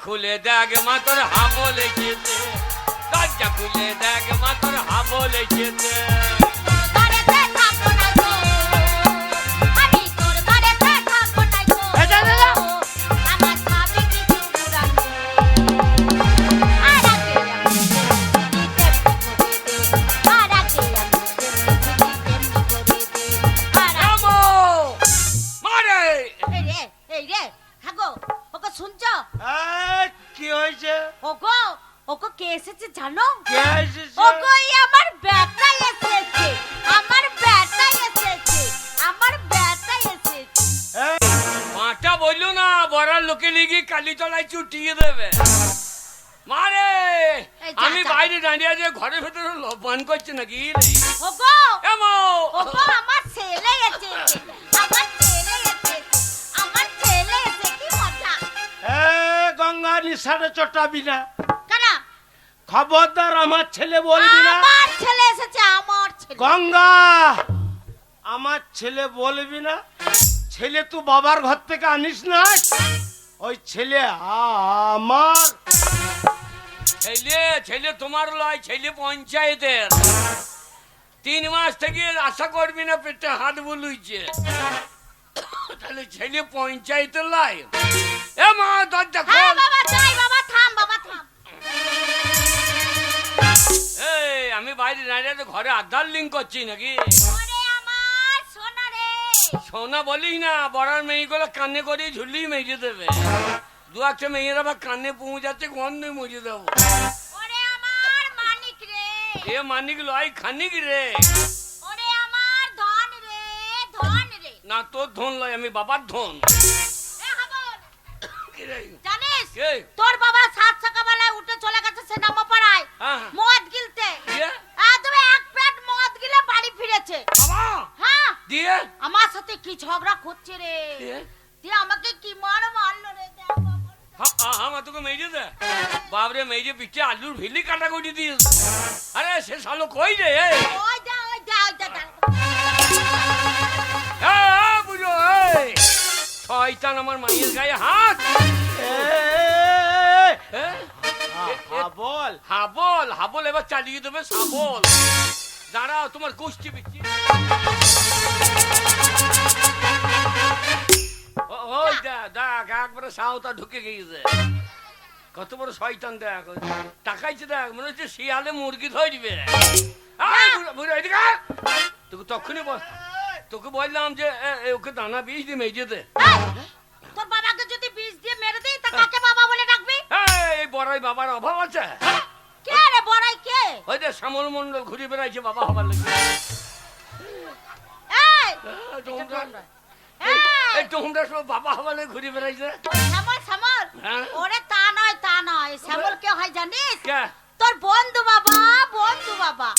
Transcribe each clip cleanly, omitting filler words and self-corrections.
খুলে দেখ মা তোর হাবল এসেছে, দরজা খুলে দেখ মা তোর হাবল এসেছে। জানো আমার ব্যাটা এসেছে, আমার ব্যাটা এসেছে, আমার ব্যাটা এসেছে। মাটা বললো না বড়ার লোকে লিগে কালীতলায় চুটিয়ে দেবে। মারে আমি বাইরে দাঁড়িয়ে আছে, ঘরের ভেতরে লবণ করছে নাকি রে? ওগো এমো ওগো আমার ছেলে এসেছে, আমার ছেলে এসেছে, আমার ছেলে এসেছে। কি মজা! গঙ্গা নিশারে চটাবি না, খবরদার আমার ছেলে বলবি না। আমার ছেলে এসেছে, আমার ছেলে। গঙ্গা আমার ছেলে বলবি না, ছেলে তুই বাবার ঘর থেকে আনিস না, ওই ছেলে আমার। ছেলে ছেলে তোমার লয়, ছেলে পঞ্চায়েতের। 3 মাস থেকে আশা করবি না, পেটে হাত বুলুইছে, তাহলে ছেলে পঞ্চায়েতের লয়। এ মা দরজা খোল। বাবা যাই, বাবা থাম, বাবা থাম। আমি বাইরে দাঁড়িয়ে ঘরে আধার লিঙ্ক করছি নাকি? আমার সোনা রে, সোনা বলিস না, বড়ার মেয়েগুলো কানে করে ঝুলিয়ে মেজে দেবে। 2-1টা মেয়েরা বা কানে পৌঁছাচ্ছে, গন্ধে মুজে দেবো। আমার মানিক রে, এ মানিক লয় খানিক রে। আমার ধন রে, ধন রে। না তোর ধন লয়, আমি বাবার ধন। জানিস তোর বাবা 7 সকালবেলায় উঠে চলে গেছে সিনেমা পাড়ায় মদ গিলতে। তুমি 1 প্লেট মদ গিলে বাড়ি ফিরেছে। হ্যাঁ দিয়ে আমার সাথে কি ঝগড়া করছে রে, দিয়ে আমাকে কি মারলো রে। আমার তোকে মেজে দে বাবরে, মেজে পিঠে আলুর ভিলি কাটা করে দিস। আরে সে শালো কই রে? ওই যা, ওই যা, ওই যা। বুঝো শয়তান আমার মায়ের গায়ে হাত। হাবল হাবল হাবল এবার চালিয়ে দেবে সাবল। দাঁড়াও তোমার কুষ্টি বিচ্ছি। ওই দেখ একবারে সাহতা ঢুকে গিয়েছে। কত বড় শয়তান দেখ, টাকাইছে দেখ, মনে হচ্ছে শিয়ালে মুরগি ধরবে। তোকে তখনই তোকে বললাম যে ওকে দানা বীজ দিয়ে মেজে দে। তোর বাবাকে যদি বীজ দিয়ে মেরে দেই তা কাকে বাবা বলে ডাকবি? এই বড়াই বাবার অভাব আছে? কে রে বড়াই কে? ওই যে শ্যামল মন্ডল ঘুরে বেড়াইছে বাবা হবার লাগে। এই তোমরা সব বাবা হবার লাগে ঘুরে বেড়াইছে। শ্যামল শ্যামল ওরে তা নয়, তা নয়। শ্যামল কে হয় জানিস? কে? তোর বন্ধু বাবা, বন্ধু বাবা।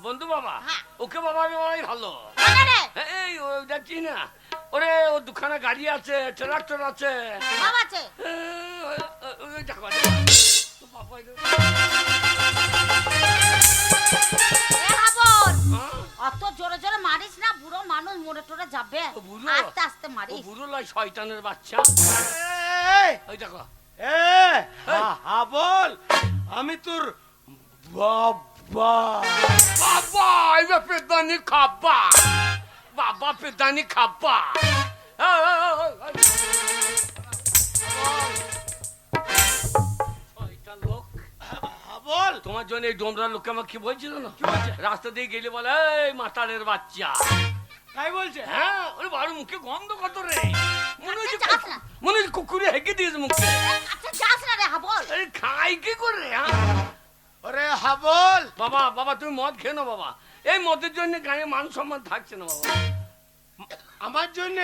বন্ধু বাবা? ওকে বাবা বলাই ভালো। এই ওটা কি না, ওরে ও দুখানা গাড়ি আছে, ট্রাক্টর আছে, সব আছে। অত জোরে জোরে মারিস না, বুড়ো মানুষ মরে টরে যাবে, আস্তে আস্তে মারিস। বুড়ো লয় শয়তানের বাচ্চা। ওই দেখো হাবল, আমি তোর বাবা। বাবা এবার পেদানি খাব্বা, বাবা পেদানি খাব্বা। বল তোমার জন্য এই ডোমরা লোককে আমাকে কি বলছিল না? রাস্তা দিয়ে গেলে বলে এই মাতালের বাচ্চা। তাই বলছে? হ্যাঁ, ওরে বাড়ি মুখে গন্ধ কত রে, মনে হচ্ছে কুকুরে হেঁকে দিয়েছে মুখে। যাস না রে হাবল। আরে খাই কি করে? ওরে হাবল বাবা, বাবা তুমি মদ খেয়ে নাও বাবা, এই মদের জন্য গায়ে মান সম্মান থাকছে না বাবা। আমার জন্য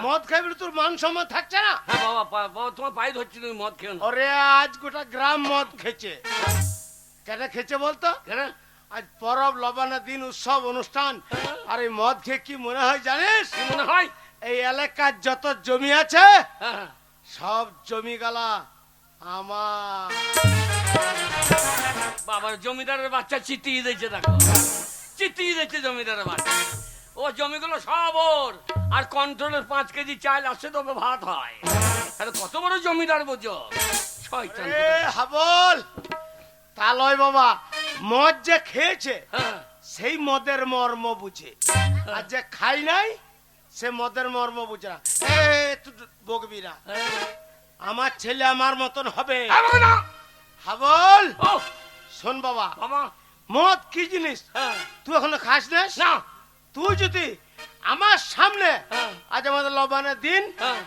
মদ খাইবি তোর মান সম্মান থাকছে না? হ্যাঁ বাবা, বাবা তোমার পায়ে ধরছি, তুমি মদ খেয়ে নাও। ওরে আজ গোটা গ্রাম মদ খেছে। কেন খেছে বলতো? কেন? আজ পরব লবানা দিন, উৎসব অনুষ্ঠান, আর এই মদ খেয়ে কি মনে হয় জানিস? কি মনে হয়? এই এলাকার যত জমি আছে সব জমি গালা আমার। বাবার জমিদারের বাচ্চা চিতিয়ে দিয়েছে, দেখো চিতিয়ে দিয়েছে জমিদারের বাচ্চা। ও জমিগুলো সব ওর, আর কন্ট্রোলের 5 কেজি চাল আসে তবে ভাত হয়। আরে কত বড় জমিদার বোঝো, শয়তান এ হাবল, তা লয় বাবা, মদ যে খেয়েছে হ্যাঁ সেই মদের মর্ম বুঝে, আর যে খাই নাই সে মদের মর্ম বুঝে না। এ তুই বকবি না, আমার ছেলে আমার মতন হবে। না হাবল ও শোন বাবা, বাবা মদ কি জিনিস হ্যাঁ তুই এখনো খাস নাই? না তুই যদি আমার সামনে হ্যাঁ আজ আমাদের লবানের দিন হ্যাঁ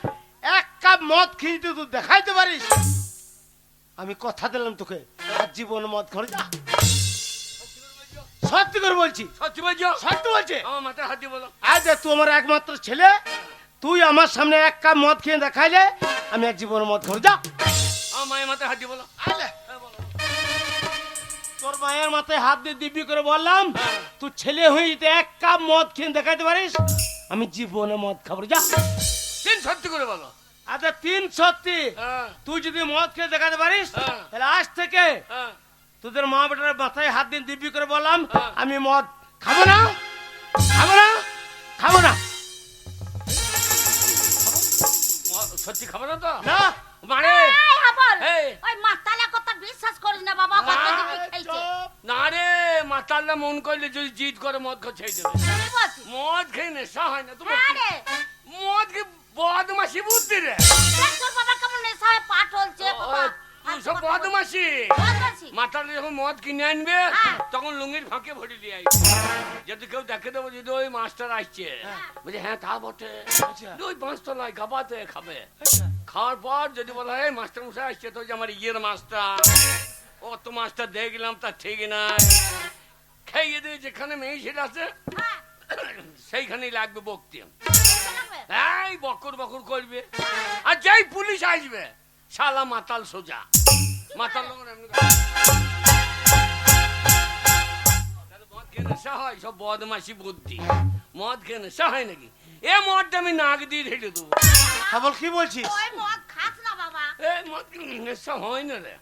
এক কাপ মদ খেয়ে যদি তুই দেখাইতে পারিস, আমি কথা দিলাম তোকে আর জীবন মদ খাওয়া যা। সত্যি করে বলছি, সত্যি বলছো? সত্যি বলছে। আমার মাথায় হাত দিয়ে বলো। আজ তুই আমার একমাত্র ছেলে, তুই আমার সামনে এক কাপ মদ খেয়ে দেখাইলে আমি আর জীবন মদ খাওয়া যা। আমার মায়ের মাথায় হাত দিয়ে বলো। আলে, হ্যাঁ, বলো। তোর মায়ের মাথায় হাত দিয়ে দিব্যি করে বললাম, তুই ছেলে হয়ে যদি এক কাপ মদ খেয়ে দেখাইতে পারিস, আমি জীবনে মদ খাবো যা। তিন সত্যি করে বলো। আচ্ছা তিন সত্যি, হ্যাঁ তুই যদি মদ খেয়ে দেখাতে পারিস হ্যাঁ। তাহলে আজ থেকে হ্যাঁ তোদের মা বেটার মাথায় হাত দিয়ে দিব্যি করে বললাম, হ্যাঁ। আমি মদ খাবো না, খাবো না, খাবো না। সত্যি খাবো না তো? না মানে এই হাবল, এই। ওই মাতালা কথা বিশ্বাস করিস না বাবা, কত দিবি খেলছে। চুপ। না রে, মাতাল্লা মন করলে যদি জিদ করে মদ খা ছেড়ে দেবে। কি বলছিস? মদ খেয়ে নেশা হয় না তোমার? হ্যাঁ রে, মদ খেয়ে বদমাসি বুদ্ধি রে। দেখ তোর বাবা কেমন নেশা হয়ে পা টলছে বাবা। তুই সব বদমাসি। বদমাসি। মাতাল্লা যখন মদ কিনে আনবে হ্যাঁ। তখন লুঙ্গির ফাঁকে ভরে দিয়ে আইবে। যদি কেউ দেখে দেবো যদি ওই মাস্টার আসছে, বলছে হ্যাঁ তা বটে, আচ্ছা। ওই পাঁচতলায় গাবাতে খাবে। আচ্ছা। খাওয়ার পর যদি বলা হয় মাস্টার মশাই আসছে, তো যে আমার ইয়ের মাস্টার, ও তো মাস্টার দেখলাম তা ঠিক নাই, খেয়ে দিয়ে যেখানে মেয়ে সেটা আছে হ্যাঁ, সেইখানেই লাগবে বকতে। লাগবে। এই বকর বকর করবে, আর যেই পুলিশ আসবে শালা মাতাল সোজা। মাতাল লোকের এমনি করে। তাহলে মদ খেয়ে নেশা হয়, সব বদমাসি বুদ্ধি। মদ খেয়ে নেশা হয় নাকি? এ মদটা আমি নাক দিয়ে ঢেলে দেবো। হাবল কি বলছিস? ওই মদ খাস না বাবা। এ মদ খেয়ে নেশা হয় না রে,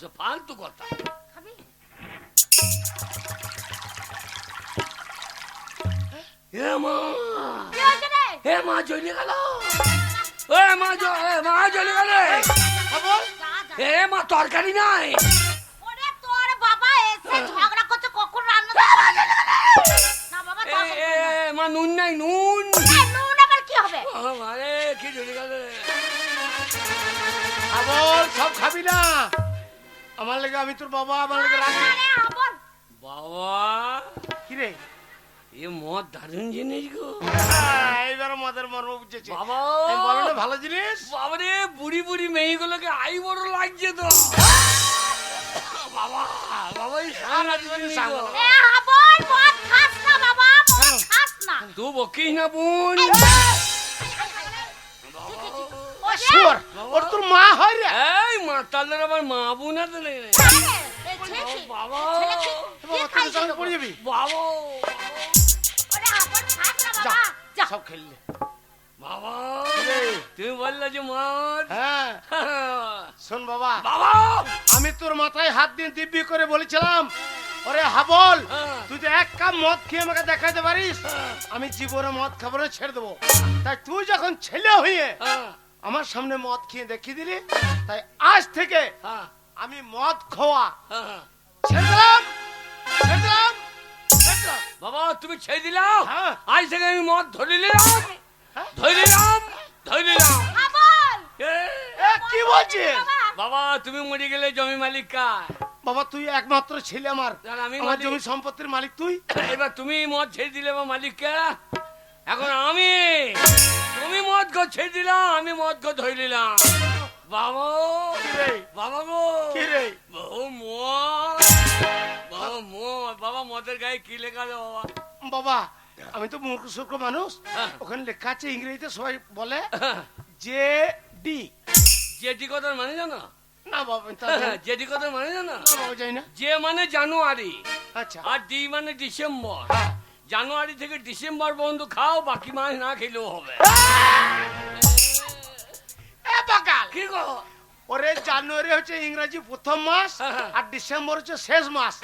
সব ফালতু কথা। খাবি? এ মা, কি হয়েছে রে? এ মা জ্বলে গেল, এ মা জ্বলে গেল, হাবল যা, যা। এ মা তরকারি নাই। ওরে তোর বাবা এসে ঝগড়া করছে, কখন রান্না না বাবা, এ তখন এ মা নুন নাই, নুন। নুন আবার কি হবে? আরে কি জ্বলে গেল রে। হাবল সব খাবি না, আমার লেগে আমি তোর বাবা, আমার লেগে রাখি। আরে হাবল, বাবা কি রে? এ মদ দারুণ জিনিস গো। এইবার মদের মর্ম বুঝেছি। বাবা আমি বলো না ভালো জিনিস। বাবারে, বুড়ি বুড়ি মেয়েগুলোকে আই বড় লাগছে তো। বাবা বাবা এই সাংঘাতিক জিনিস গো। এ হাবল মদ খাস না বাবা, মদ খাস না। তুই বকিস না বোন। ওরে, শুয়োর, ওর তোর মা হয় রে। এই মাতালের আবার মা বোন আছে নাকি রে? আরে, এ ছি, ছি। বাবা ছেলে কি বাবা, তুই খাইছে সঙ্গে তোকে? পড়ে যাবি। বাবা ওরে হাবল খাস না যা, বাবা, যা। সব খেললে। বাবা রে। তুমি বললে যে মদ। হ্যাঁ শোন বাবা, বাবা আমি তোর মাথায় হাত দিয়ে দিব্যি করে বলেছিলাম, ওরে হাবল হ্যাঁ। তুই তো এক কাপ মদ খেয়ে আমাকে দেখাতে পারিস, হ্যাঁ। আমি জীবনে মদ খাবো না, ছেড়ে দেবো। তাই তুই যখন ছেলে হয়ে হ্যাঁ, আমার সামনে মদ খেয়ে দেখিয়ে দিলি, তাই আজ থেকে হ্যাঁ, আমি মদ খাওয়া হ্যাঁ। ছেড়ে দিলাম, ছেড়ে দিলাম, ছেড়ে দিলাম। বাবা তুমি ছেড়ে দিলাম, হ্যাঁ। আজ থেকে আমি মদ ধরে নিলাম, হ্যাঁ? ধরে নিলাম, ধরে নিলাম। হাবল, এ, এ, কি বলছিস? বাবা, বাবা তুমি মরে গেলে জমি মালিক কার? বাবা তুই একমাত্র ছেলে আমার, আর আমি আমার মালিক। জমি সম্পত্তির মালিক তুই। এবার তুমি মদ ছেড়ে দিলে আমার মালিককে, এখন আমি, তুমি মদ গো ছেড়ে দিলাম, আমি মদ গো ধরে নিলাম। বাবা কি রে? বাবা গো কি রে? বহু মদ, বহু মদ। বাবা মদের গায়ে কি লেখা আছে বাবা? বাবা আমি তো মূর্খ সূর্খ মানুষ, হ্যাঁ। ওখানে লেখা আছে ইংরেজিতে, সবাই বলে জে ডি। জেডি কথার মানে জানো? না বাবা আমি তা জানি না। জেডি কথার মানে জানো? বাবা যাই না। যে মানে জানুয়ারি, আচ্ছা আর ডি মানে ডিসেম্বর। হ্যাঁ। জানুয়ারি থেকে ডিসেম্বর পর্যন্ত খাও, বাকি মাস না খেলেও হবে। এ বাকাল, কি গো? ওরে জানুয়ারি হচ্ছে ইংরেজি প্রথম মাস, হ্যাঁ। আর ডিসেম্বর হচ্ছে শেষ মাস।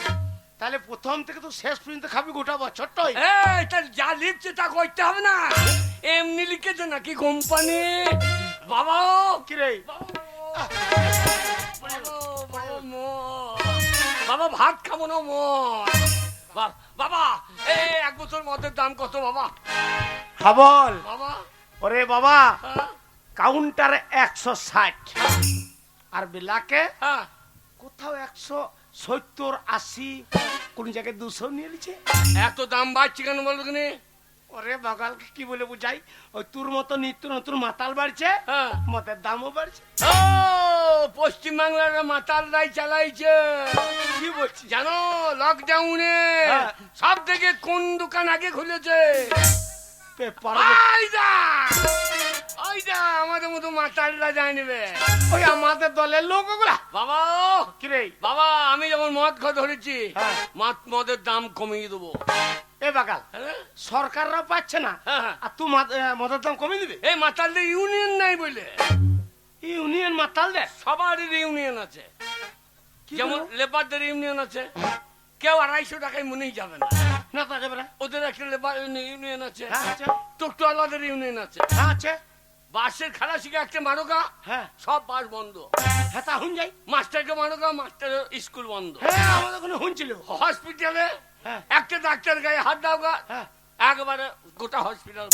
তাহলে প্রথম থেকে তো শেষ পর্যন্ত খাবি গোটা বছরটাই। এই তার যা লিখছে তা করতে হবে না, এমনি লিখেছে নাকি কোম্পানি? বাবা কি রে? বাবা, বাবা ভাত খাবো না মদ। বাবা এই 1 বোতল মদের দাম কত বাবা? খাবল বাবা ওরে বাবা হ্যাঁ, কাউন্টারে 160 আর বিলাকে হ্যাঁ। কোথাও 170 80 কোন জায়গায় 200 নিয়ে নিচ্ছে। এত দাম বাড়ছে কেন বলতো কিনে? ওরে বাগালকে কি বলে বুঝাই, ওই তোর মতো নিত্য নতুন মাতাল বাড়ছে, হ্যাঁ। মদের দামও বাড়ছে। ও পশ্চিম বাংলার মাতালরাই চালাইছে। কি বলছিস? জানো লকডাউনে হ্যাঁ। সব থেকে কোন দোকান আগে খুলেছে? পেপার ওইদা ওইদা আমাদের মতো মাতালরা জানবে। ওই আমাদের দলের লোক ওগুলা। বাবা কি রে বাবা আমি যখন মদ খাওয়া ধরেছি হ্যাঁ। মদের দাম কমিয়ে দেবো। এ বাগাল হ্যাঁ? সরকাররা পাচ্ছে না, হ্যাঁ, হ্যাঁ। আর তুই মদের দাম কমিয়ে দিবি? এই মাতালদের ইউনিয়ন নাই বলে। ইউনিয়ন মাতাল দে সবারই ইউনিয়ন আছে। যেমন লেবারদের ইউনিয়ন আছে, কেউ 250 টাকায় মনেই যাবে না। না থাকে বেড়া। ওদের একটা লেবার ইউনিয়ন আছে। হ্যাঁ আছে, টোটোওয়ালাদের ইউনিয়ন আছে। হ্যাঁ আছে, বাসের খালাসিকে একটা মারোগা, হ্যাঁ সব বাস বন্ধ। হ্যাঁ তা হুন যাই। মাস্টারকে মারোগা, মাস্টার স্কুল বন্ধ। হ্যাঁ আমাদের ওখানে হুনছিল। হসপিটালে হ্যাঁ একটা ডাক্তার গায়ে হাত দাওগা, হ্যাঁ একবারে গোটা হসপিটাল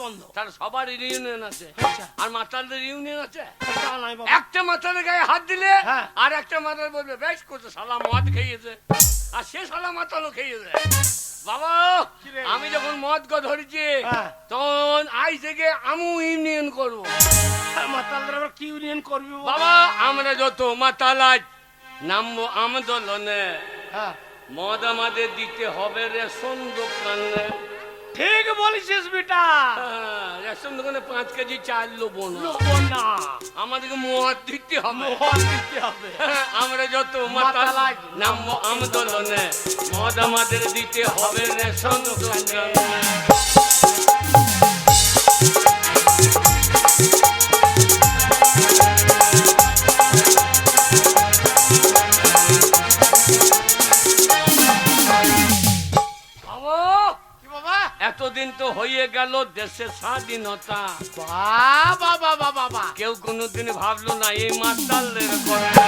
বন্ধ। তার সবার ইউনিয়ন আছে। আচ্ছা। আর মাতালদের ইউনিয়ন আছে। তা নাই বাবা। একটা মাতালের গায়ে হাত দিলে হ্যাঁ। আর একটা মাতাল বলবে বেশ করছে, শালা মদ খেয়েছে, আর সে শালা মাতালও খেয়েছে। বাবা কি রে? আমি যখন মদ ধরেছি হ্যাঁ। তখন আজ থেকে আমু ইউনিয়ন করবো। মাতালদের আবার কি ইউনিয়ন করবি বাবা? বাবা আমরা যত মাতাল আজ নামবো আন্দোলনে, হ্যাঁ মদ আমাদের দিতে হবে রেশন দোকানে। ঠিক বলেছিস বেটা। হ্যাঁ, রেশন দোকানে 5 কেজি চাল লোবো না, লোবো না, আমাদেরকে মদ দিতে হবে। মদ দিতে হবে। হ্যাঁ, আমরা যত মাতাল মাতাল আজ নামবো আন্দোলনে, মদ আমাদের দিতে হবে রেশন দোকানে। বাবা, কি বাবা? এতদিন তো হয়ে গেল দেশের স্বাধীনতা, বাবা বাবা বাবা। কেউ কোনোদিন ভাবলো না এই মাতালের কথা।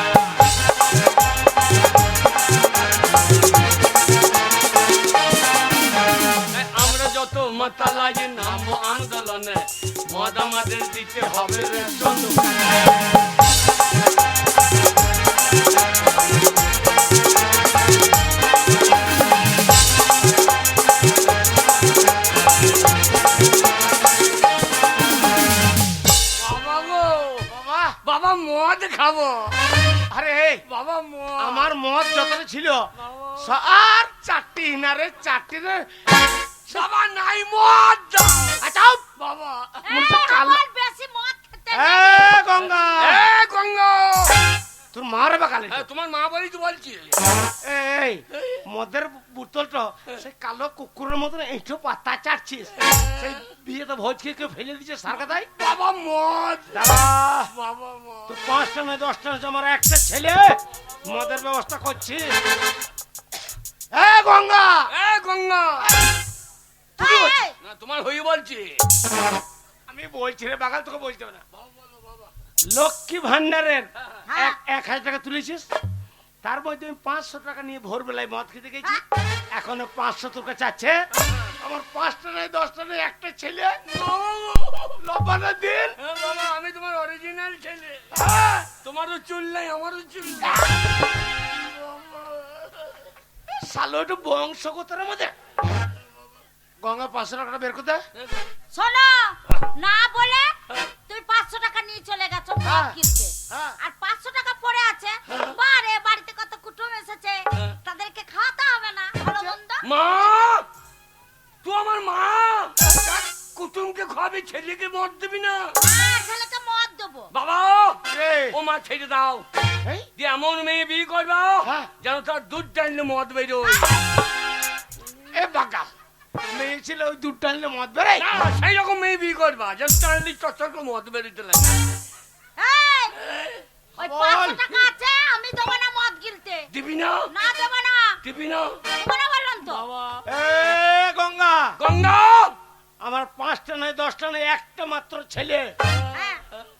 আমরা যত মাতাল আজ নামবো আন্দোলনে, মদ আমাদের দিতে হবে রেশন দোকানে। বাবা গো, বাবা বাবা মদ খাবো। আরে বাবা মদ, আমার মদ যতটা ছিল বাবা। আর 4টি ইনারে 4টি রে। বাবা নাই মদ দাও। আচ্ছা বাবা মুরসা কাল। আমার বেশি মদ খেতে এ গঙ্গা, এ গঙ্গা, তোর মারে বাগালে। তোমার মা বলি তো বলছি। এই মদের বোতলটা সেই কালো কুকুরের মতন এইটো পাতা চাটছিস, সেই বিয়েতে ভোজ খেয়ে কেউ ফেলে দিচ্ছে সার কাদাই। বাবা মদ, দাদা বাবা মদ। তো 5টা নয় 10টা নয় আমার একটা ছেলে মদের ব্যবস্থা করছিস। এ গঙ্গা, এ গঙ্গা, তুই বলছিস? না তোমার হই বলছি। আমি বলছি রে বাগাল, তোকে বলতে হবে না। লক্ষ্মী ভান্ডারের হ্যাঁ। 1000 টাকা তুলেছিস, তার মধ্যে আমি 500 টাকা নিয়ে ভোরবেলায় মদ খেতে গেছি, এখনো 500 তোর কাছে আছে। আমার 5টা নয় 10টা নয় একটা ছেলে লবানের দিন। বাবা আমি তোমার অরিজিনাল ছেলে, হ্যাঁ, তোমারও চুল নাই আমারও চুল নাই। শালো একটু বংশগতের মধ্যে। গঙ্গা 500 টাকা বের করতে। শোনো, না বলে তুই 500 টাকা নিয়ে চলে গেছো মদ হ্যাঁ। কিনতে, হ্যাঁ। আর 500 টাকা পড়ে আছে। বারে বাড়িতে কত কুটুম এসেছে, তাদেরকে খাওয়াতে হবে না ভালো মন্দ? মা তুই আমার মা, কুটুমকে খাবি, ছেলেকে মদ দিবি না। হ্যাঁ, ছেলেকে মদ দেবো। বাবা রে, ও মা ছেড়ে দাও, এই, দিয়ে এমন মেয়ে বিয়ে করবা হ্যাঁ। যেন তার দুধ টানলে মদ বেরোয়। এ বাগাল মেয়ে ছিল ওই দুধ টানলে মদ বেড়াই। না, সেই রকম মেয়ে বিয়ে করবা যেন টানলি চচ্চর করে মদ বেরোতে লাগে। এই, ওই 500 টাকা আছে, আমি দেবো না মদ গিলতে। দিবি না, না দেবো না, দিবি না। দেবো না বললাম তো। বাবা এ গঙ্গা, গঙ্গা, আমার 5টা নয় 10টা নয় একটা মাত্র ছেলে, হ্যাঁ,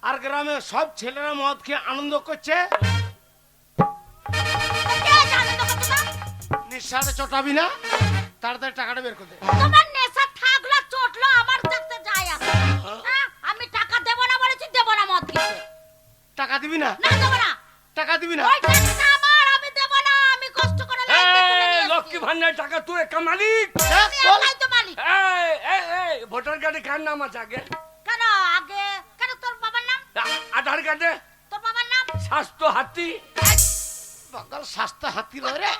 আর গ্রামে সব ছেলেরা মদ খেয়ে আনন্দ করছে। কে জানে তো কথা? নিঃশ্বাসে চটাবি না, তাড়াতাড়ি টাকাটা বের করে দে। তোমার নেশা থাকলো চটলো আমার দেখতে যায় আসে। হ্যাঁ, আমি টাকা দেব না বলেছি, দেব না মদ কিনতে। টাকা দিবি না? না দেব না। টাকা দিবি না? ওই টাকা আমার, আমি দেব না। আমি কষ্ট করে লাইন দিয়ে তুলে নিয়ে এসেছি। লক্ষ্মী ভান্ডার টাকা তুই একা মালিক। আমি একাই তো মালিক। ভোটার কার্ডে কার নাম আছে আগে? কেন আগে? কেন তোর বাবার নাম? আধার কার্ডে তোর বাবার নাম? স্বাস্থ্য হাতি। বাগাল স্বাস্থ্য হাতি লয় রে,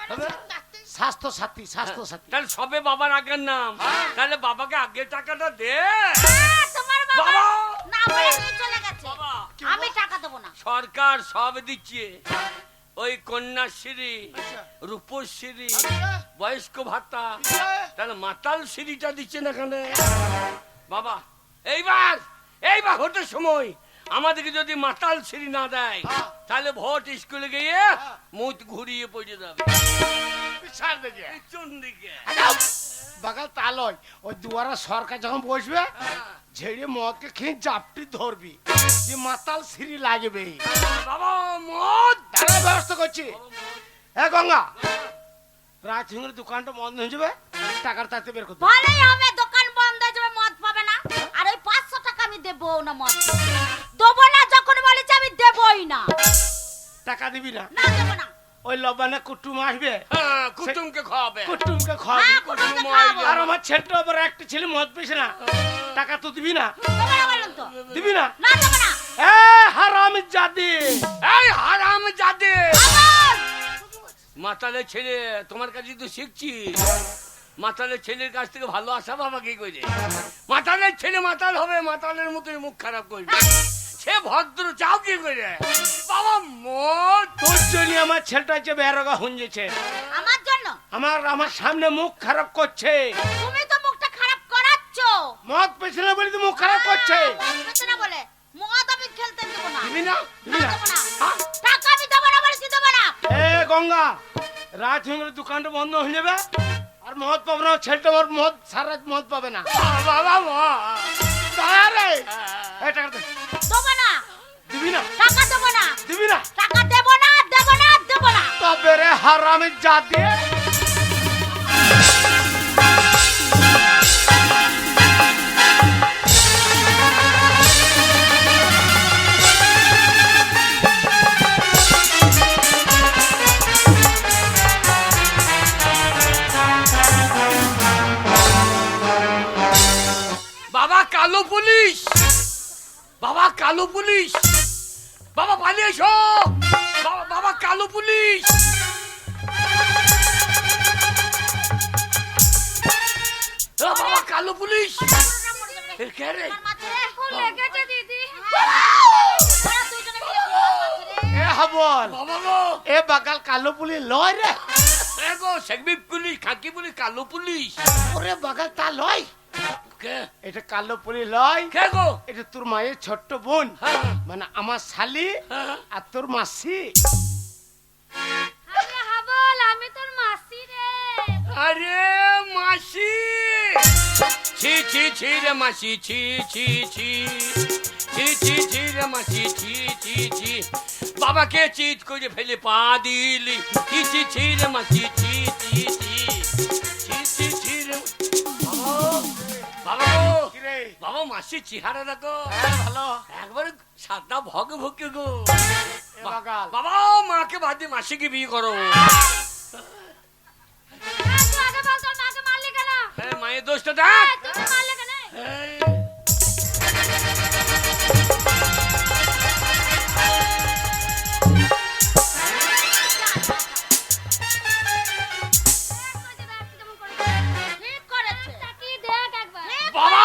স্বাস্থ্য সাথী, স্বাস্থ্য সাথী। তাহলে সবে বাবার আগের নাম, তাহলে বাবাকে আগে টাকাটা দে। তোমার বাবা বাবা! না বলে নিয়ে চলে গেছে। বাবা! আমি টাকা দেব না। সরকার সব দিচ্ছে, ওই কন্যাশ্রী, আচ্ছা। রূপশ্রী, আচ্ছা। বয়স্ক ভাতা, তাহলে মাতাল শ্রীটা দিচ্ছে না কেন? বাবা এইবার ভোটের সময় আমাদেরকে যদি মাতাল শ্রী না দেয়, হ্যাঁ। তাহলে ভোট স্কুলে গিয়ে হ্যাঁ। মুখ ঘুরিয়ে পড়ে যাবে ছাড় দে যে। পিছন দিকে। বাগাল তা লয়, ওই দুয়ারা সরকার যখন বসবে হ্যাঁ। ঝেড়ে মদকে খেয়ে জাপটি ধরবি, যে মাতাল সিঁড়ি লাগবে। বাবা মদ তারা ব্যবস্থা করছি। এ গঙ্গা, রাজসিংহের দোকানটা বন্ধ হয়ে যাবে, টাকার তাতে বের করতে। ভালোই হবে, দোকান বন্ধ হয়ে যাবে, মদ পাবে না। আর ওই 500 টাকা আমি দেবো না, মদ দেবো না। যখন বলেছি আমি দেবই না। টাকা দিবি না? না দেবো না। ওই লবানে কুটুম আসবে, হ্যাঁ, কুটুমকে খাওয়াবে। কুটুমকে খাওয়াবি। হ্যাঁ, কুটুমকে খাওয়াবো। আর আমার ছেলেটা আবার একটা ছেলে মদ পেয়েছে না, টাকা তো দিবি না? দেবো না বললাম তো। দিবি না? না দেবো না। এ হারামজাদি, এই হারাম জাদে আবার মাতালের ছেলে, তোমার কাছে তো শিখছি। মাতালের ছেলের কাছ থেকে ভালো আসা বাবা কি করে? মাতালের ছেলে মাতাল হবে, মাতালের মতোই মুখ খারাপ করবে। সে ভদ্র চাও কি করে? বাবা মদ তোর জন্য আমার ছেলেটা যে বেরোগা হুঞ্জেছে, আমার জন্য আমার সামনে মুখ খারাপ করছে। তুমি তো মুখটা খারাপ করাচ্ছ। মদ পেয়েছে না বলে তো মুখ খারাপ করছে। বুঝতে না বলে মদ আমি খেলতে দেবো না। দিবি না? দিবি না? দেবো না। টাকা আমি দেবো না বলেছি, দেবো না। এ গঙ্গা, রাজসিংহের দোকানটা বন্ধ হয়ে যাবে, আর মদ পাবে না। ছেলেটা আমার মদ সারা রাত মদ পাবে না। বাবা মদ আরে এই টাকা দে। দেবো না। দিবি না? টাকা দেবো না। দিবি না? টাকা দেবো না, দেবো না, দেবো না। তবে রে হারামজাদি। বাবা কালো পুলিশ, বাবা কালো পুলিশ, বাবা পালিয়ে এসো। বাবা কালো পুলিশ। বাবা কালো পুলিশ। এ কে রে? আমার মাঝে এখন লেগেছে দিদি। ওরা দুইজনে মিলে মারছে রে। এ হাবল, বাবা গো, এ বাগাল কালো পুলি লয় রে। এ গো শেখবি পুলিশ, খাকি পুলিশ, কালো পুলিশ। ওরে বাগাল তা লয়, কে এটা কালো পুলি লয়। কে গো? এটা তোর মায়ের ছোট্ট বোন, হ্যাঁ, মানে আমার শালি হ্যাঁ। আর তোর মাসি। আরে হাবল, আমি তোর মাসি রে। আরে মাসি, ছি ছি ছি রে মাসি, ছি ছি ছি ছি ছি ছি রে মাসি, ছি ছি ছি। বাবাকে চিৎ করে ফেলে পা দিলি, ছি ছি ছি রে মাসি, ছি ছি ছি ছি ছি ছি রে। বাবা গো, কি রে? বাবা মাসি চেহারা দেখো, ভালো। একবারে সাদা ভগ ভকে গো। এ বাগাল, বাবা মাকে বাদ দিয়ে মাসিকে বিয়ে করো। তুই আগে বল, তোর মাকে মারলি কেন? মায়ের দোষটা দেখ। তুই মারলি কেন? এই, ঠিক করেছে। তাকিয়ে দেখ একবার। বাবা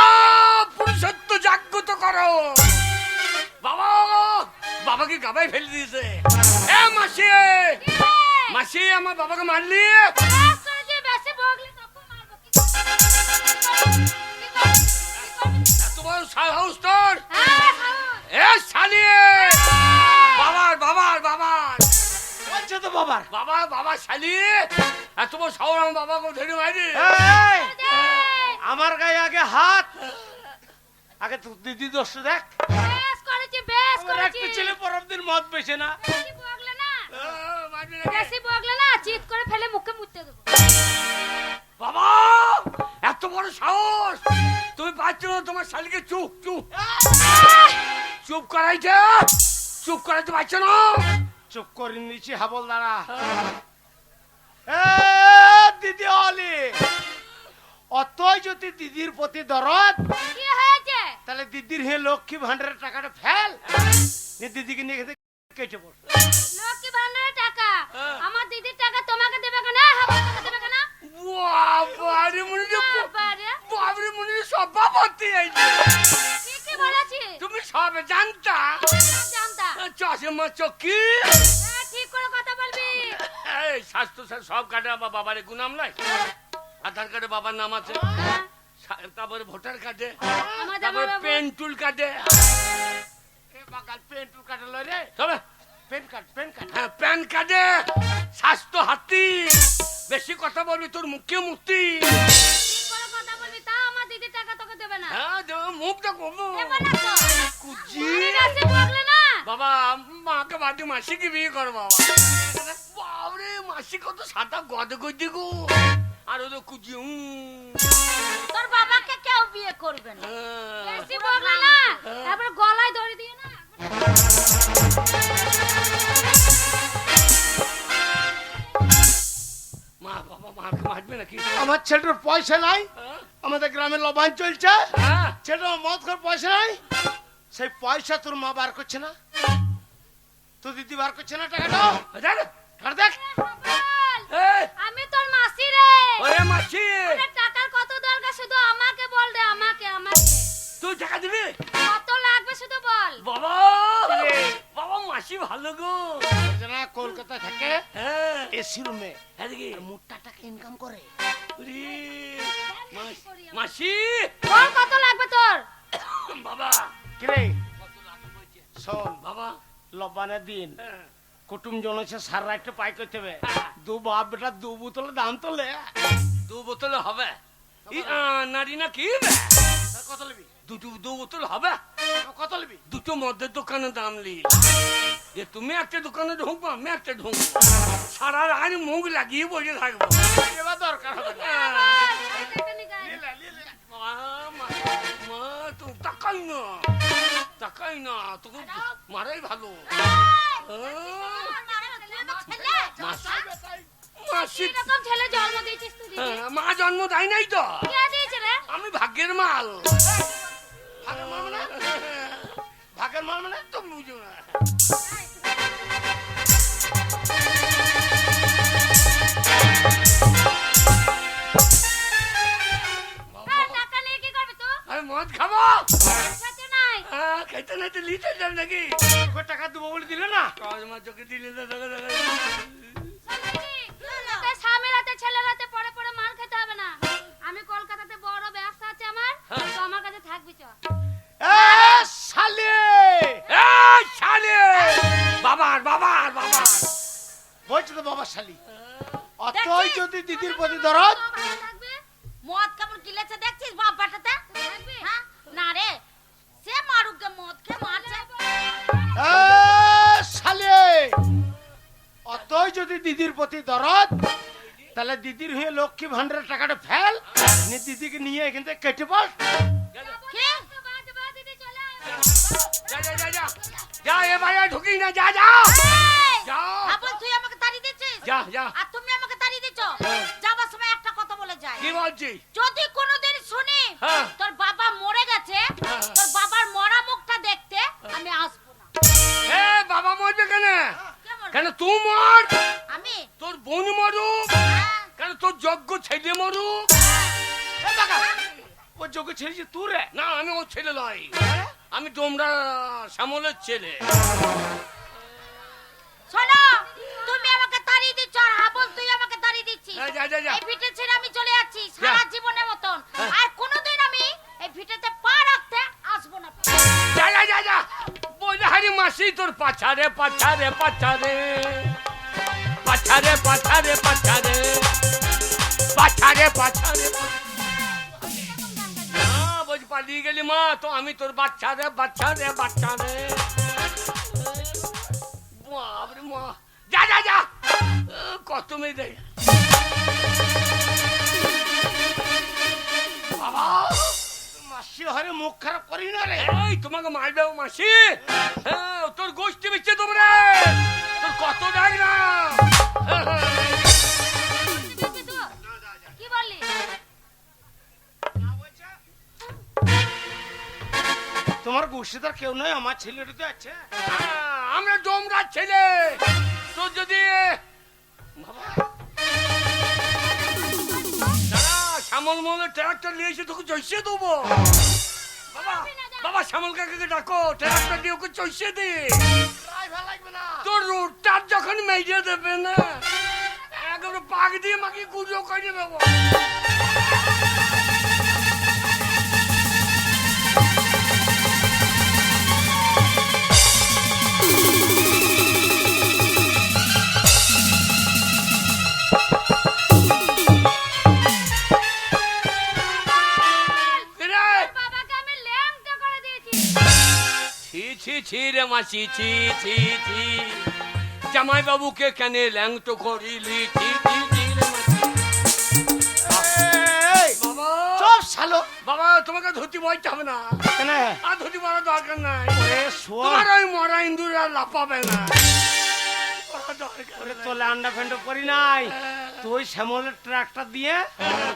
পুরুষত্ব জাগ্রত করো। বাবা বাবাকে গাবাই ফেলে দিয়েছে। এ মাসি, মাসি আমার বাবাকে মারলি। বেশি ভোগলি তখন মারবো। এত বড় সাহস তোর? হ্যাঁ, খাবো। এ শালিয়ে, বাবার বাবার বাবার বলছে তো বাবার। বাবা শালি, এত বড় সাহস আমার বাবাকে ধরে মারি। এই, আমার গায়ে আগে হাত, আগে তো দিদি দোষ দেখ। বেশ করেছি, বেশ আমার একটা করেছিস। ছেলে পরের দিন মদ পেছে না। বেশি বগলে না, মারবি নাকি? বেশি বগলে না, চিৎ করে ফেলে মুখে মুততে দেবো। বাবা এত বড় সাহস, তুমি পাচ্ছ না তোমার শালিকে? চুপ চুপ চুপ করাইছে, চুপ করাইতে পারছো না? চুপ করে নিয়েছি হাবলদারা। দিদি অলি, অতই যদি দিদির প্রতি দরদ, কি হয়েছে? তাহলে দিদির হে লক্ষ্মী ভান্ডারের টাকাটা ফেল, দিদিকে নিয়ে খেতে কেটে পড়। লক্ষ্মী ভান্ডারের টাকা হ্যাঁ। আমার দিদির টাকা তোমাকে দেবে কেন? হাবলদারকে দেবে কেন? বাবারে মনে বাবারে, বাবারে মনে সব ভর্তি হয়েছে। কি বলেছি? তুমি সব জানতা? জানতা? চশমা চকি ঠিক করে কথা বলবি। এই স্বাস্থ্য সব কার্ডে আমার বাবার গুনাম নাই। আধার কার্ডে বাবার নাম আছে, তারপরে ভোটার কার্ডে, তারপরে পেন টুল কার্ডে, পেন টুল কাটে লয় রে, তবে পেন কাট, পেন কাট। হ্যাঁ প্যান কার্ডে স্বাস্থ্য হাতি। বেশি কথা বলবি তোর মুখে মুক্তি। ঠিক করে কথা বলবি, তা আমার দিদির টাকা তোকে দেবে না। হ্যাঁ মুখটা কমো দেবে না তো। কুচি। বেশি বগলে না। বাবা মাকে বাদি মাসিকে বিয়ে কর বাবা। বাবরে মাসি কত সাদা গদে গদি গো, আর ও তো কুচি। তোর বাবাকে কেউ বিয়ে করবে না। বেশি বগলে না, তারপরে গলায় দড়ি দিয়ে না। মা বাবা মাকে মারবে নাকি? আমার ছেলেটার পয়সা নাই, আমাদের গ্রামে লবান চলছে, হ্যাঁ ছেলেটার মদ খাওয়ার পয়সা নাই, সেই পয়সা তোর মা বার করছে না, তোর দিদি বার করছে না টাকাটা। দেখ কার দেখ, বল, এই, আমি তোর মাসি রে। ওরে মাসি তোর টাকার কত দরকার শুধু আমাকে বল রে, আমাকে। তুই টাকা দিবি? কত লাগবে শুধু বল। বাবা বাবা মাসি ভালো গো। না কলকাতা থাকে হ্যাঁ এসি রুমে এদিকে মোটা টাকা ইনকাম করে। ওরে, মাসি বল কত লাগবে তোর। বাবা কিরে কত লাগবে বলছে? শোন, বাবা লবানের দিন হ্যাঁ, কুটুম জনেছে সার রাইটে পাই করতে হবে, দু বাপ বেটা দু বোতলে দাম তোলে। 2 বোতলে হবে? নারী না কি কত লিবি? দু বোতল হবে? কত লিবি? দুটো মদের দোকানে দাম লি। যে তুমি একটা দোকানে ঢুকবো, আমি একটা ঢুকবো, সারা রাত মুখ লাগিয়ে বসে থাকবো। এবার দরকার হবে না। মা তুমি তাকাই না, তাকাই না, তোকে মারাই ভালো। মাসি এরকম ছেলে জন্ম দিয়েছিস তুই দিদি? মা জন্ম দেয় নাই তো, কে দিয়েছে রে? আমি ভাগ্যের মাল। ভাগের মাল মানে? ভাগের মাল মানে? তো বুঝো না। আর টাকা নিয়ে কি করবি তুই? আমি মদ খাবো। খেতে নাই। খেতে নাই তো লিতে যান নাকি? তোকে টাকা দেবো বলে দিলে না? কাজ মা চোখে দিলে তো দেখা দেখা। তোকে স্বামীর হাতে ছেলের হাতে পড়ে পড়ে মার খেতে হবে না। আমি কলকাতাতে বড় ব্যবসা আছে আমার, তো আমার কাছে থাকবি চ। এ শালি, এই শালি, বাবার বাবার বাবার বলছি তো বাবা শালি, অতই যদি দিদির প্রতি দরদ, থাকবে? মদ কেমন গিলেছে দেখছিস বাপ বাটাতে? থাকবে? হ্যাঁ? না রে, সে মারুকে মদ খেয়ে মারছে। এ শালি, অতই যদি দিদির প্রতি দরদ, তাহলে দিদির হয়ে লক্ষ্মী ভান্ডারের টাকাটা ফেল, নিয়ে দিদিকে নিয়ে এখান থেকে কেটে বস। কি? দিদি চলে আয়। যা যা যা যা যা, এ ভাই ঢুকি না, যা যা এই! যাও। আপন তুই আমাকে তাড়িয়ে দিচ্ছিস? যা যা। আর তুমি আমাকে তাড়িয়ে দিচ্ছ? হ্যাঁ। যাবার সময় একটা কথা বলে যাই। কি বলছিস? যদি কোনোদিন শুনি হ্যাঁ। তোর বাবা মরে গেছে, হ্যাঁ। তোর বাবার মরা মুখটা দেখতে আমি আসবো না। এ বাবা মরবে কেন? কেমন? কেন তুই মর, আমি? তোর বোন মরুক, হ্যাঁ। কেন তোর যোগ্য ছেলে মরুক। এ বাবা, ও যোগ্য ছেড়েছি তুই রে? না আমি ওর ছেলে নয়, আমি তোমরা শ্যামলের ছেলে। শোনো, তুমি আমাকে তাড়িয়ে দিচ্ছ আর হাবল তুই আমাকে তাড়িয়ে দিচ্ছিস। যা যা যা। এই ভিটে ছেড়ে আমি চলে যাচ্ছি সারা যা। জীবনের মতন। হ্যাঁ। আর কোনোদিন আমি এই ভিটেতে পা রাখতে আসবো না। যা যা যা যা। বলে হারি মাসি তোর পাছারে পাছারে পাছারে পাছারে পাছারে পাছারে পাছারে পাছারে। না বলছি পালিয়ে গেলি মা, তো আমি তোর বাচ্চা রে বাচ্চা রে বাচ্চা রে। বাপরে মা, যা যা যা, কত মেয়ে দেয় বাবা। মাসি হরে মুখ খারাপ করি না রে। এই তোমাকে মারবে মাসি, হ্যাঁ তোর গোষ্ঠী বিচ্ছে তোমরা, তোর কত ডাক না। কি বললি? তোমার গোষ্ঠীদার কেউ নয়, আমার ছেলেটা তো আছে। আমরা ডোমরার ছেলে, তোর যদি বাবা শ্যামল মলে ট্রাক্টর নিয়ে এসে তোকে চষিয়ে দেবো। বাবা বাবা শ্যামল কাকাকে ডাকো, ট্রাক্টর দিয়ে ওকে চষিয়ে দে। তোর রোডটার যখন মেজে দেবে না, একেবারে পাক দিয়ে মাকে গুঁজো করে দেবো। ছি রে মাসি, ছি ছি ছি, জামাই বাবুকে কেন ল্যাংটো করিলি? ছি ছি ছি রে মাসি। বাবা সব শালো বাবা, তোমাকে ধুতি বইতে হবে না, কেন? আর ধুতি পরার দরকার নাই। শোয়া তোমার ওই মরা ইন্দুর আর লাফাবে না। তোলে আন্ডা ফেন্ড করি নাই, তুই শ্যামলের ট্রাক্টর দিয়ে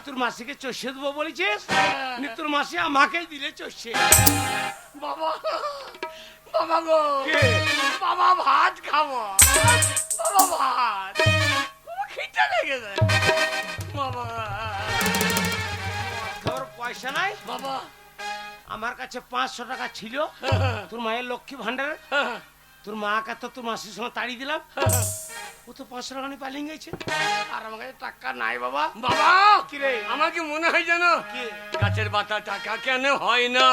তোর মাসিকে চষিয়ে দেবো বলেছিস, তোর মাসি আমাকেই দিলে চষিয়ে। বাবা বাবা গো, বাবা ভাত খাবো, বাবা ভাত, খিদে লেগে যায় বাবা। তোর পয়সা নাই বাবা, আমার কাছে 500 টাকা ছিল তোর মায়ের লক্ষ্মী ভান্ডারে, তোর মাকে তো তোর মাসির সঙ্গে তাড়িয়ে দিলাম, ও তো 500 টাকা নিয়ে পালিয়ে গেছে, আর আমার কাছে টাকা নাই বাবা। বাবা কি রে? আমার কি মনে হয় জানো, গাছের পাতা টাকা কেন হয় না?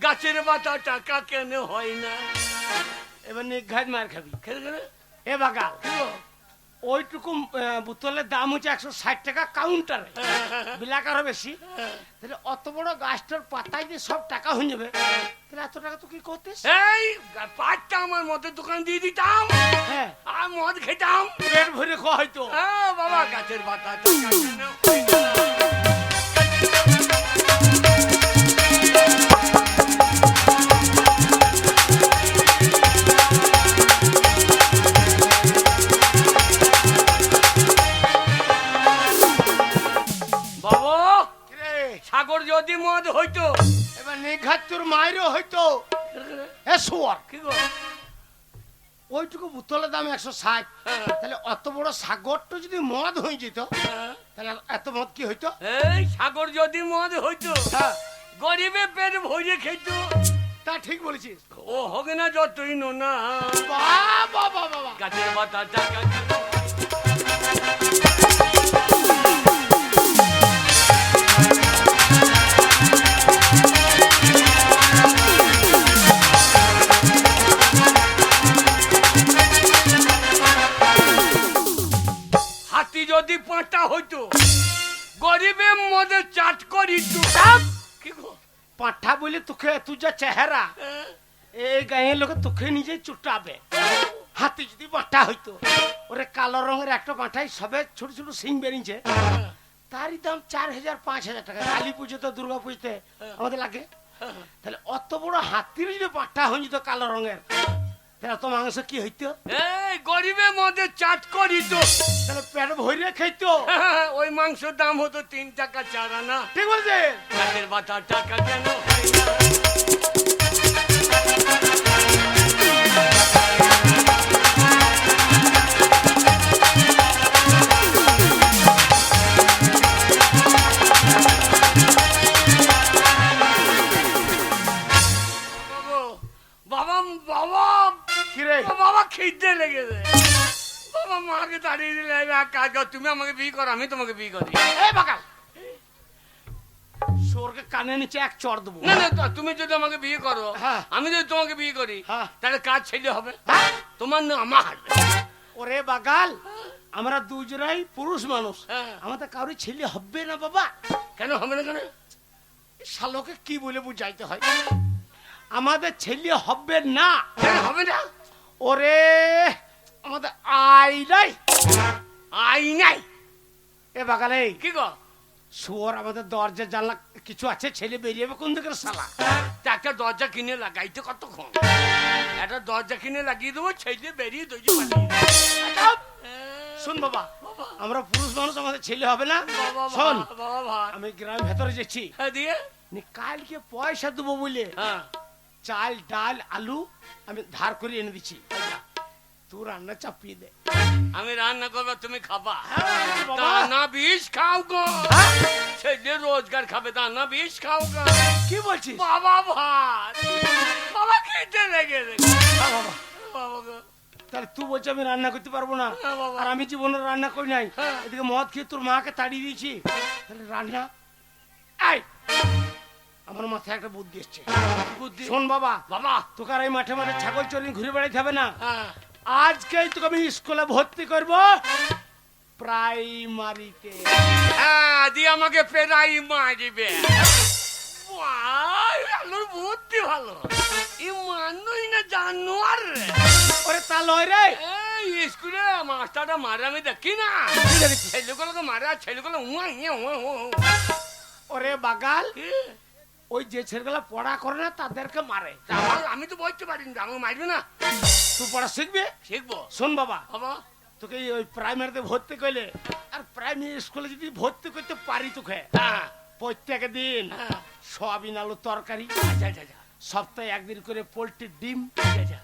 গাছের পাতা টাকা কেন হয় না? এবার নিঘাত মার খাবি। খেলে গেলে এ বাগা, ওইটুকু বোতলের দাম হচ্ছে 160 টাকা কাউন্টারে, বিলাক আরো বেশি। তাহলে অত বড় গাছটার পাতায় দিয়ে সব টাকা হয়ে যাবে, তাহলে এত টাকা তো কি করতিস? এই পাঁচটা আমার মদের দোকান দিয়ে দিতাম, হ্যাঁ, আর মদ খেতাম, পেট ভরে খাওয়া হয়তো। হ্যাঁ বাবা, গাছের পাতা টাকা কেন হয় না? সাগর যদি মদ হইতো, এবার নিঘাত তোর মায়েরও হয়তো। এ শুয়ার, কি গো, ওইটুকু বোতলের দাম 160, তাহলে অত বড় সাগরটা যদি মদ হয়ে যেত, তাহলে এত মদ কি হইতো? এই সাগর যদি মদ হইতো, গরিবে পেট ভরে খেত। তা ঠিক বলেছিস। ও হবে না যতই নোনা, বাবা বাবা, গাছের পাতা টাকা কেন? হাতি যদি পাঁটা হইতো, গরিবে মদে চাট করিত। কি গো, পাঠা বলে তোকে, তুই যা চেহারা, এই গাঁয়ের লোকে তোকে নিজে চুটাবে। হাতি যদি পাঠা হইতো, ওরে কালো রঙের একটা পাঠাই, সবে ছোট ছোট সিং বেরিয়েছে, তারই দাম 4000-5000 টাকা। কালী পুজোতে, দুর্গা পুজোতে আমাদের লাগে। তাহলে অত বড় হাতির যদি পাঠা হয়ে যেত কালো রঙের, তাহলে তো মাংস কি হইতো? এই গরিবে মদে চাট করিত, তাহলে পেট ভরে খাইতো। ওই মাংসের দাম হতো 3 টাকা 4 আনা। ঠিক বলছে। গাছের পাতা টাকা কেন হয় না? বাবা বাবা, কি রে? বাবা খিদে লেগেছে বাবা, মাকে তাড়িয়ে দিলে। এক কাজ কর, তুমি আমাকে বিয়ে করো, আমি তোমাকে বিয়ে করি। এই বাকাল, সোরকে কানে নিচে এক চড় দেবো। না না, তুমি যদি আমাকে বিয়ে করো, হ্যাঁ, আমি যদি তোমাকে বিয়ে করি, হ্যাঁ, তাহলে কাজ ছেলে হবে, হ্যাঁ, তোমার না আমার। ওরে বাগাল, আমরা দুজনাই পুরুষ মানুষ, হ্যাঁ, আমাদের কারোর ছেলে হবে না বাবা। কেন হবে না? কেন শালোকে কি বলে বুঝাইতে হয়? আমাদের ছেলে হবে না। হবে না? ওরে আমাদের আই নাই, আই নাই। এ বাগালে কি গো? শুয়োর আমাদের দরজা জানলা কিছু আছে, ছেলে বেরিয়ে যাবে কোন দিকের শালা? তা একটা দরজা কিনে লাগাইতে কতক্ষণ? একটা দরজা কিনে লাগিয়ে দেবো, ছেলে বেরিয়ে দরজা শোন বাবা, আমরা পুরুষ মানুষ, আমাদের ছেলে হবে না। বাবা শোন, বাবা ভাই। আমি গ্রামের ভেতরে যাচ্ছি, হ্যাঁ দিয়ে কালকে পয়সা দেবো বলে হ্যাঁ চাল ডাল আলু আমি ধার করে এনে দিচ্ছি, তুই রান্না চাপিয়ে দে। আমি রান্না করবো, তুমি খাবা। বাবা। দানা বিষ খাও গো, ছেলে রোজগার খাবে, দানা বিষ খাও গো। কি বলছিস? বাবা ভাত, বাবা খেতে লেগে হ্যাঁ বাবা, বাবা গো। তাহলে তুই বলছিস আমি রান্না করতে পারবো না, হ্যাঁ বাবা। আর আমি জীবনে রান্না করি নাই, হ্যাঁ। এদিকে মদ খেয়ে তোর মাকে তাড়িয়ে দিয়েছি, তাহলে রান্না এই আমার মাথায় একটা বুদ্ধি এসছে। বুদ্ধি? শোন বাবা, বাবা তোকে আর এই মাঠে মাঠে ছাগল চড়িয়ে ঘুরে বেড়াইতে হবে না, হ্যাঁ আজকেই তোকে আমি স্কুলে ভর্তি করব, প্রাইমারিতে। হ্যাঁ দিয়ে আমাকে পেরাই মারিবে। আলোর বুদ্ধি ভালো, এই মানুষ না জানোয়ার রে। ওরে তা লয় রে, এই স্কুলে মাস্টারটা মারে আমি দেখি না, ছেলেগুলোকে মারে, আর ছেলেগুলো ওরে বাগাল, ওই যে ছেলেগুলা পড়া করে না তাদেরকে মারে। আমি তো বলতে পারি না, আমাকে মারবে না। তুই পড়া শিখবে? শিখবো। শোন বাবা, বাবা তোকে ওই প্রাইমারিতে ভর্তি করলে, আর প্রাইমারি স্কুলে যদি ভর্তি করতে পারি তোকে, হ্যাঁ প্রত্যেক দিন হ্যাঁ সয়াবিন আলু তরকারি, আচ্ছা আচ্ছা আচ্ছা সপ্তাহে একদিন করে পোল্ট্রির ডিম, আচ্ছা আচ্ছা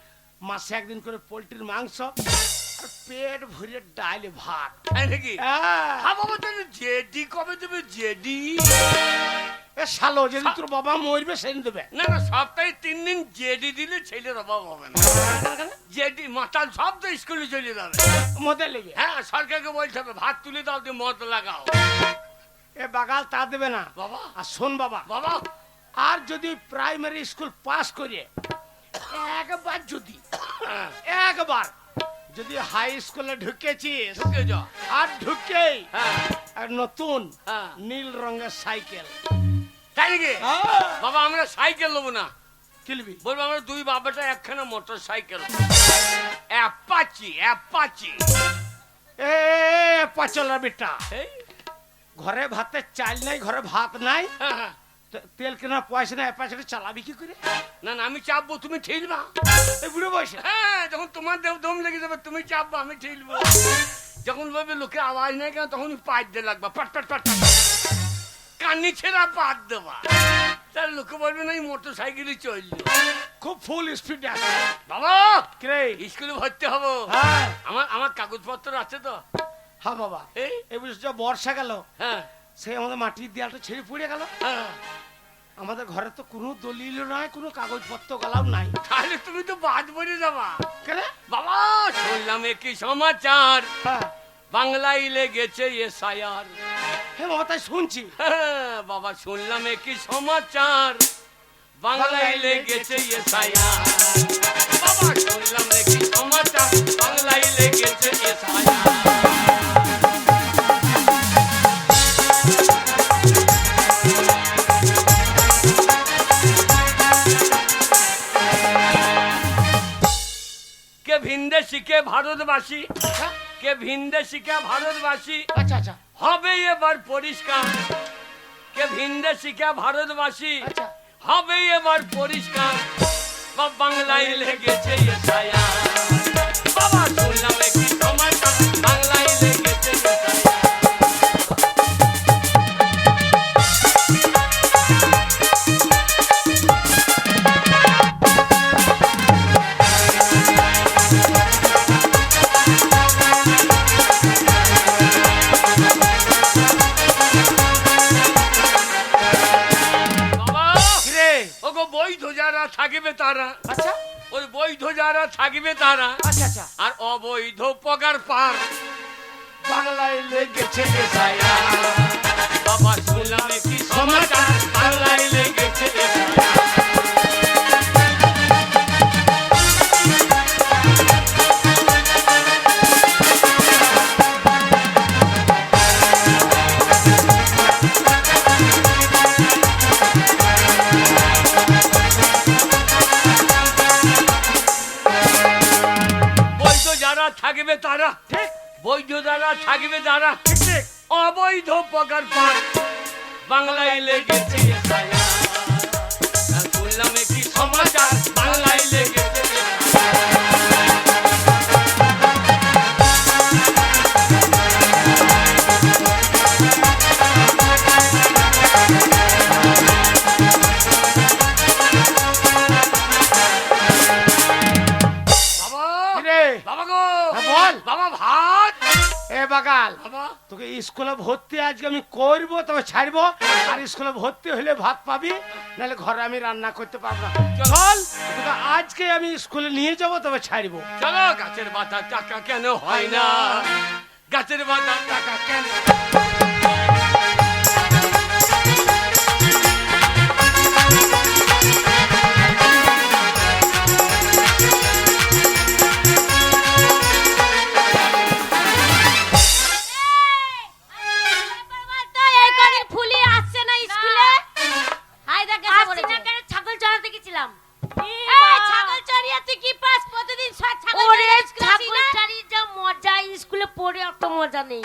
মাসে একদিন করে পোল্ট্রির মাংস, আর পেট ভরে ডাল ভাত। তাই নাকি? হ্যাঁ। হ্যাঁ বাবা, তাহলে জেডি কবে দেবে? জেডি এ শালো, যদি তোর বাবা মরবে সেদিন দেবে। না না, সপ্তাহে 3 দিন জেডি দিলে ছেলের অভাব হবে না। জেডি মাতাল সব তো স্কুলে চলে যাবে। মদে লেগে। হ্যাঁ সরকারকে বলতে হবে ভাত তুলে দাও, দিয়ে মদ লাগাও। এ বাগাল তা দেবে না বাবা আর শোন বাবা, বাবা আর যদি প্রাইমারি স্কুল পাস করে একবার যদি হাই স্কুলে ঢুকেছিস, ঢুকে যা। আর ঢুকেই হ্যাঁ আর নতুন হ্যাঁ নীল রঙের সাইকেল তাই নাকি? বাবা আমরা সাইকেল নেবো না, কিনবি? বলবো আমরা দুই বাবাটা একখানা মোটর সাইকেল, অ্যাপাচি অ্যাপাচি। এ পাচলার বেটা, এই, ঘরে ভাতের চাল নাই, ঘরে ভাত নাই, হ্যাঁ হ্যাঁ তেল কেনার পয়সা নাই, পাঁচটা চালাবি কি করে? না না আমি চাপবো, তুমি ঠেলবা। এই বুড়ো বয়সে হ্যাঁ যখন তোমার দম লেগে যাবে তুমি চাপবো, আমি ঠেলবো। যখন বলবে লোকে আওয়াজ নেই কেন, তখন পাইট দিয়ে লাগবা, পাট পাট পাট পাট, কান্নি ছেড়া পাট দেবা, তাহলে লোকে বলবে না এই মোটর সাইকেলই চললো। খুব ফুল স্পিড আছে বাবা রে। স্কুলে ভর্তি হবো। হ্যাঁ আমার কাগজপত্র আছে তো? হ্যাঁ বাবা, এই এই বুঝছ বর্ষা গেল, হ্যাঁ সে আমাদের মাটির দেয়ালটা ছেড়ে পড়ে গেল, হ্যাঁ আমাদের ঘরে তো কোনো দলিল নাই, কোনো কাগজপত্র গলাও নাই, তাহলে তুমি তো বাদ পড়ে যাবা। কেন? বাবা শুনলাম কি সমাচার, হ্যাঁ বাংলায় লেগেছে এসআইআর। হ্যাঁ বাবা তাই শুনছি। হ্যাঁ, বাবা শুনলাম কি সমাচার, বাংলায় লেগেছে এসআইআর। বাবা শুনলাম কি সমাচার, বাংলায় লেগেছে এসআইআর। কে ভিনদেশি কে ভারতবাসী, কে ভিনদেশি কে ভারতবাসী, আচ্ছা আচ্ছা হবে এবার পরিষ্কার। কে ভিনদেশি কে ভারতবাসী, আচ্ছা হবে এবার পরিষ্কার। বাংলায় লেগেছে এসআইআর। বাবা শুনলাম কি সমাচার, বাংলায় লেগেছে এসআইআর। বৈধ যারা থাকিবে তারা, আচ্ছা ওই বৈধ যারা থাকিবে তারা, আচ্ছা আচ্ছা আর অবৈধ পগার পার। বাংলায় লেগেছে এসআইআর। বাবা শুনলাম কি সমাচার, বাংলায় লেগেছে এসআইআর। দ্বারা, ঠিক বৈধ দ্বারা থাকবে দ্বারা, ঠিক ঠিক অবৈধ পকার পার বাংলায় লেগেছে ছায়া। শুনলাম একটি সমাচার বাংলায় লেগেছে রে বাবা গো। হ্যাঁ, বল বাবা ভাত। এ বাগাল বাবা তোকে স্কুলে ভর্তি আজকে আমি করবো তবে ছাড়বো, আর স্কুলে ভর্তি হলে ভাত পাবি, নাহলে ঘরে আমি রান্না করতে পারবো না। চল তোকে আজকে আমি স্কুলে নিয়ে যাবো তবে ছাড়বো। চলো। গাছের পাতার টাকা কেন হয় না? গাছের পাতার টাকা কেন? এই কদিন ফুলি আসছে না স্কুলে? হাই দেখে আসছি না কেন, ছাগল চড়াতে গেছিলাম। ছাগল চড়িয়ে তুই কি পাস প্রতিদিন ছাগল ওরে চড়িয়ে স্কুলে আসি ছাগল না? চড়ি যা মজা, স্কুলে পড়ে অত মজা নেই।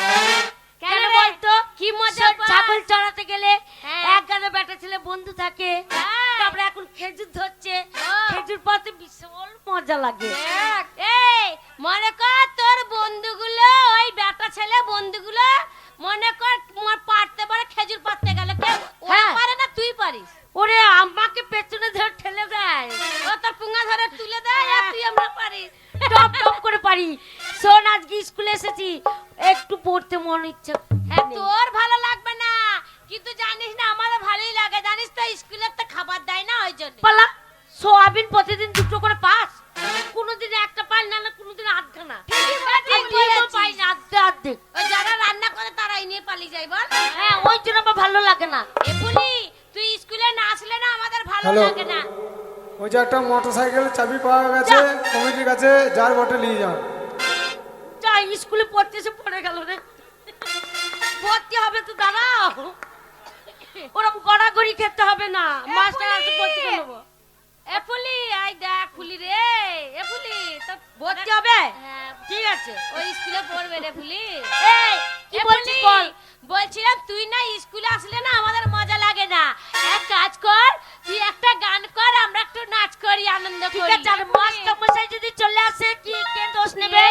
কেন কেন রে? বলতো? কি মজা সব পাস? ছাগল চড়াতে গেলে হ্যাঁ। এক গাদা বেটা ছেলে বন্ধু থাকে, হ্যাঁ। তারপরে এখন খেজুর ধরছে, ও। খেজুর পাতে বিশাল মজা লাগে। এই মনে কর তোর বন্ধুগুলো, ওই বেটা ছেলে বন্ধুগুলো মনে কর পারতে পারে, খেজুর পারতে গেলে কে ওরা হ্যাঁ। পারে না তুই পারিস? ওরে আমাকে পেছনে ধরে ঠেলে দেয়, ও তোর পুঙ্গা ধরে তুলে দেয় আর তুই আমরা পারিস। টপ টপ করে পারি। শোন, আজকে স্কুলে এসেছি, একটু পড়তে মন ইচ্ছে হ্যাঁ, নেই। তোর ভালো লাগবে না, কিন্তু জানিস না আমাদের ভালোই লাগে, জানিস তো স্কুলে তো খাবার দেয় না ওই জন্য। পালা সোয়াবিন প্রতিদিন দুটো করে পাস, কোনোদিন একটা পাই না, না কোনোদিন আধখানা। ঠিকই বলেছিস। আর ডিমও পাই না, আধে। ওই যারা রান্না করে তারাই নিয়ে পালিয়ে যায় বল। হ্যাঁ, ওই জন্য আমার ভালো লাগে না। এ বলি তুই স্কুলে না আসলে না আমাদের ভালো হ্যালো। লাগে না। ওই যে একটা মোটরসাইকেল চাবি পাওয়া গেছে কমিটির কাছে, যার বটে নিয়ে যান। যা, স্কুলে পড়তে এসে পড়ে গেল রে। ভর্তি হবে তো দাঁড়াও, ওরকম গড়াগড়ি খেতে হবে না, মাস্টার আসে ভর্তি করে নেবো। এ ফুলি আই দেখ ফুলি রে, এ ফুলি তো ভর্তি হবে? হ্যাঁ, ঠিক আছে। ওই স্কুলে পড়বে রে ফুলি। এই কি এ বলছিস ফুলি, বল। বলছিলাম তুই না স্কুলে আসলে না আমাদের মজা লাগে না, এক কাজ কর তুই একটা গান কর, আমরা একটু নাচ করি, আনন্দ ঠিক করি। আছে, আর মাস্টার মশাই যদি চলে আসে কি কে দোষ নেবে?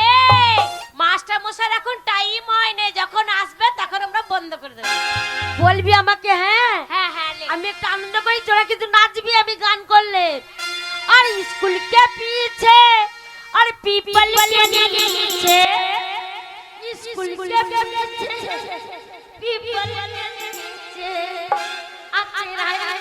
এই, মাস্টার মশাই এখন টাইম হয় না, যখন আসবে তখন আমরা বন্ধ করে দেবো। বলবি আমাকে? হ্যাঁ, হ্যাঁ হ্যাঁ লে। আমি একটু আনন্দ করি, তোরা কিন্তু নাচবি আমি গান করলে। আর স্কুল কে পিছে, আর পিপল কে নিচে, স্কুল কে পিছে, পিপল কে নিচে, আচ্ছা